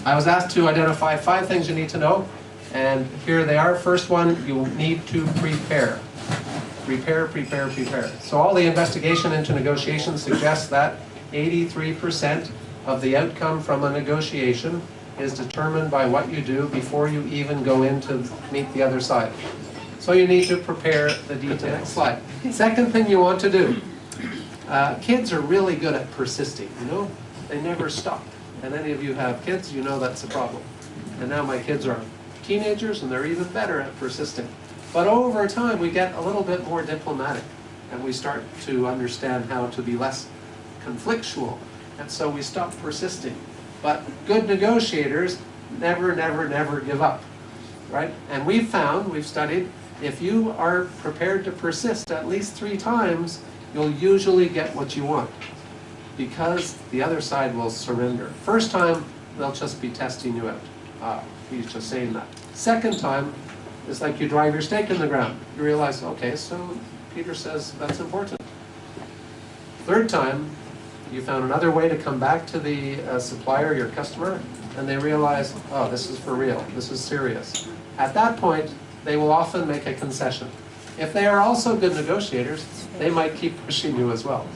I was asked to identify 5 things you need to know, and here they are. First one, you need to prepare. Prepare, prepare, prepare. So all the investigation into negotiations suggests that 83% of the outcome from a negotiation is determined by what you do before you even go in to meet the other side. So you need to prepare the details. Next slide. Second thing you want to do. Kids are really good at persisting, you know? They never stop. And any of you have kids, you know that's a problem. And now my kids are teenagers and they're even better at persisting. But over time we get a little bit more diplomatic and we start to understand how to be less conflictual. And so we stop persisting. But good negotiators never, never, never give up, right? And we've studied, if you are prepared to persist at least 3 times, you'll usually get what you want, because the other side will surrender. First time, they'll just be testing you out. He's just saying that. Second time, it's like you drive your stake in the ground. You realize, okay, so Peter says that's important. Third time, you found another way to come back to the supplier, your customer, and they realize, oh, this is for real, this is serious. At that point, they will often make a concession. If they are also good negotiators, they might keep pushing you as well.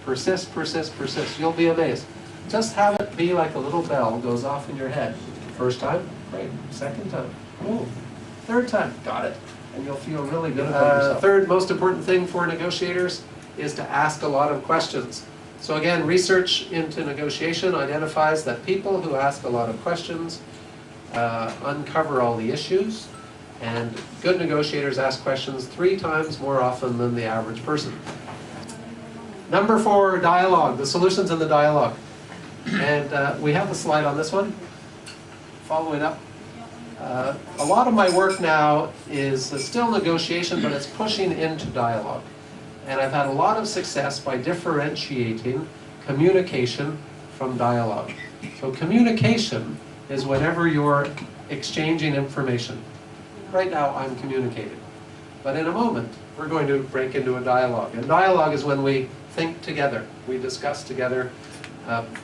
Persist, persist, persist. You'll be amazed. Just have it be like a little bell goes off in your head. First time, great. Second time, oh. Third time, got it. And you'll feel really good about yourself. Third most important thing for negotiators is to ask a lot of questions. So again, research into negotiation identifies that people who ask a lot of questions uncover all the issues, and good negotiators ask questions 3 times more often than the average person. Number 4, dialogue, the solutions in the dialogue. And we have a slide on this one. Following up. A lot of my work now is still negotiation, but it's pushing into dialogue. And I've had a lot of success by differentiating communication from dialogue. So communication is whenever you're exchanging information. Right now I'm communicating. But in a moment, we're going to break into a dialogue. And dialogue is when we think together, we discuss together.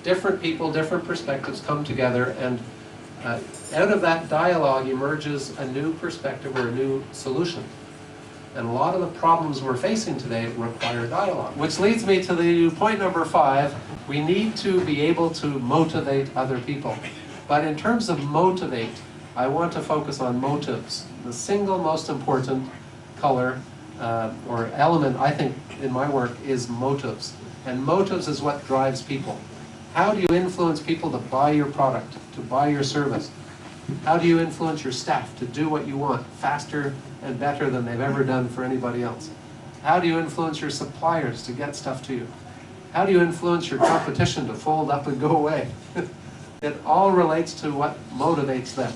Different people, different perspectives come together, and out of that dialogue emerges a new perspective or a new solution. And a lot of the problems we're facing today require dialogue. Which leads me to the point number 5. We need to be able to motivate other people. But in terms of motivate, I want to focus on motives. The single most important color or element, I think, in my work is motives. And motives is what drives people. How do you influence people to buy your product, to buy your service? How do you influence your staff to do what you want faster and better than they've ever done for anybody else? How do you influence your suppliers to get stuff to you? How do you influence your competition to fold up and go away? It all relates to what motivates them.